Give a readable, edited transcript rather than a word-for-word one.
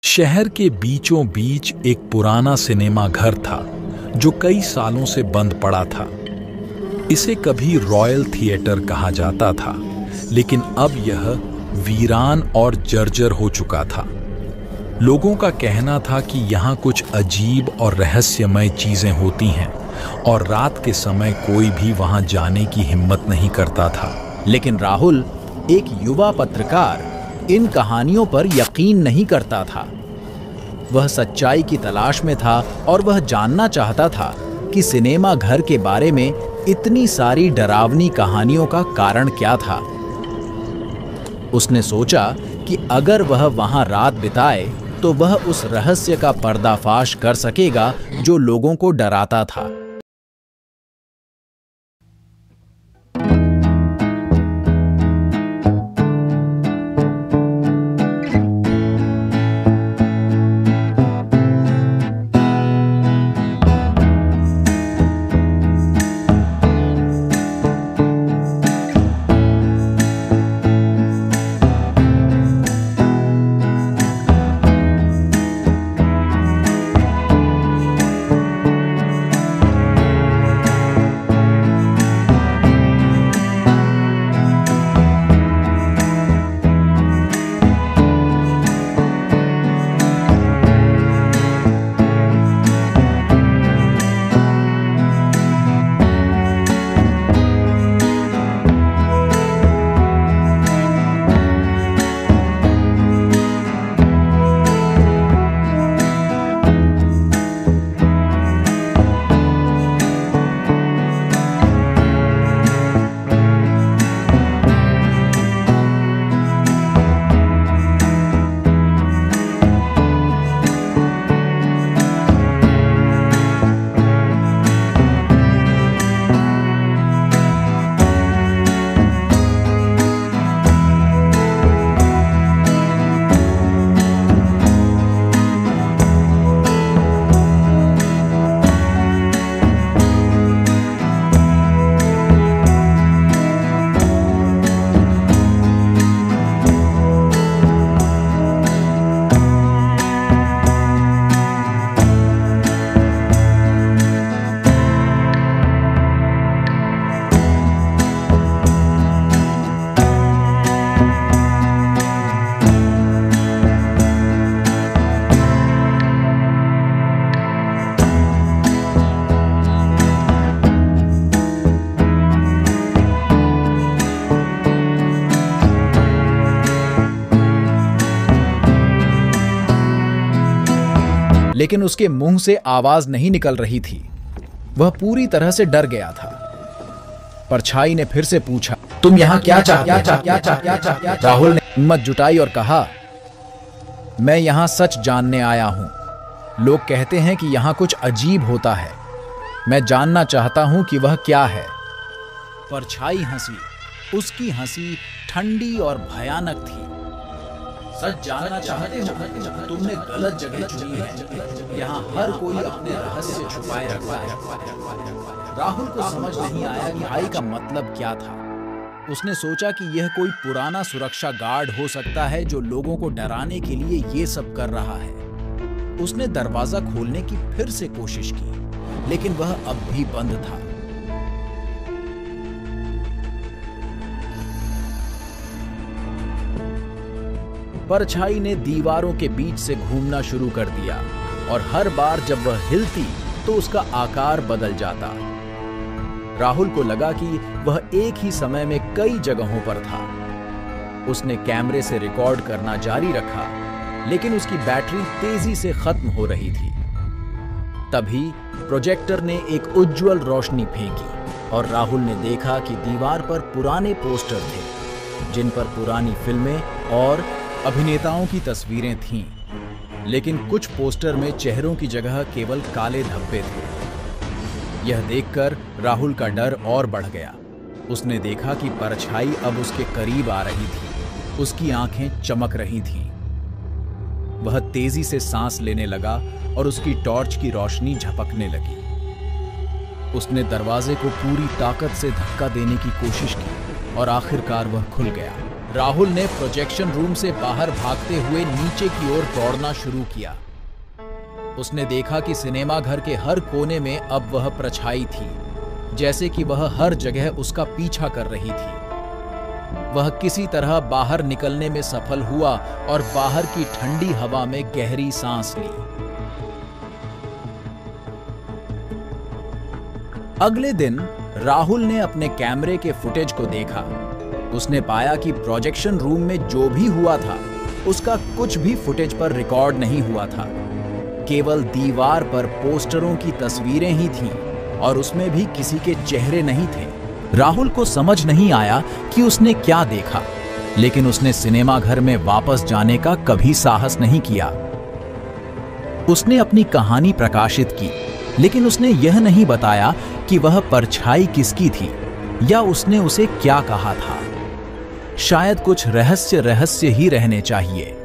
शहर के बीचों बीच एक पुराना सिनेमा घर था जो कई सालों से बंद पड़ा था। इसे कभी रॉयल थिएटर कहा जाता था, लेकिन अब यह वीरान और जर्जर हो चुका था। लोगों का कहना था कि यहाँ कुछ अजीब और रहस्यमय चीजें होती हैं और रात के समय कोई भी वहां जाने की हिम्मत नहीं करता था। लेकिन राहुल, एक युवा पत्रकार, इन कहानियों पर यकीन नहीं करता था। वह सच्चाई की तलाश में था और वह जानना चाहता था कि सिनेमा घर के बारे में इतनी सारी डरावनी कहानियों का कारण क्या था। उसने सोचा कि अगर वह वहां रात बिताए तो वह उस रहस्य का पर्दाफाश कर सकेगा जो लोगों को डराता था। लेकिन उसके मुंह से आवाज नहीं निकल रही थी। वह पूरी तरह से डर गया था। परछाई ने फिर से पूछा, तुम यहाँ क्या चाहते? राहुल ने हिम्मत जुटाई और कहा, मैं यहाँ सच जानने आया हूँ। लोग कहते हैं कि यहाँ कुछ अजीब होता है। मैं जानना चाहता हूँ कि वह क्या है। परछाई हंसी। उसकी हंसी ठंडी और भयानक थी। सच जानना चाहते हो? तुमने गलत जगह चुनी है। यहाँ हर कोई अपने रहस्य छुपाए रखता है। राहुल को समझ नहीं आया कि भाई का मतलब क्या था। उसने सोचा कि यह कोई पुराना सुरक्षा गार्ड हो सकता है जो लोगों को डराने के लिए ये सब कर रहा है। उसने दरवाजा खोलने की फिर से कोशिश की, लेकिन वह अब भी बंद था। परछाई ने दीवारों के बीच से घूमना शुरू कर दिया और हर बार जब वह हिलती तो उसका आकार बदल जाता। राहुल को लगा कि वह एक ही समय में कई जगहों पर था। उसने कैमरे से रिकॉर्ड करना जारी रखा, लेकिन उसकी बैटरी तेजी से खत्म हो रही थी। तभी प्रोजेक्टर ने एक उज्जवल रोशनी फेंकी और राहुल ने देखा कि दीवार पर पुराने पोस्टर थे, जिन पर पुरानी फिल्में और अभिनेताओं की तस्वीरें थीं। लेकिन कुछ पोस्टर में चेहरों की जगह केवल काले धब्बे थे। यह देखकर राहुल का डर और बढ़ गया। उसने देखा कि परछाई अब उसके करीब आ रही थी। उसकी आंखें चमक रही थीं। वह तेजी से सांस लेने लगा और उसकी टॉर्च की रोशनी झपकने लगी। उसने दरवाजे को पूरी ताकत से धक्का देने की कोशिश की और आखिरकार वह खुल गया। राहुल ने प्रोजेक्शन रूम से बाहर भागते हुए नीचे की ओर दौड़ना शुरू किया। उसने देखा कि सिनेमा घर के हर कोने में अब वह परछाई थी, जैसे कि वह हर जगह उसका पीछा कर रही थी। वह किसी तरह बाहर निकलने में सफल हुआ और बाहर की ठंडी हवा में गहरी सांस ली। अगले दिन राहुल ने अपने कैमरे के फुटेज को देखा। उसने पाया कि प्रोजेक्शन रूम में जो भी हुआ था उसका कुछ भी फुटेज पर रिकॉर्ड नहीं हुआ था। केवल दीवार पर पोस्टरों की तस्वीरें ही थीं और उसमें भी किसी के चेहरे नहीं थे। राहुल को समझ नहीं आया कि उसने क्या देखा, लेकिन उसने सिनेमा घर में वापस जाने का कभी साहस नहीं किया। उसने अपनी कहानी प्रकाशित की, लेकिन उसने यह नहीं बताया कि वह परछाई किसकी थी या उसने उसे क्या कहा था। शायद कुछ रहस्य ही रहने चाहिए।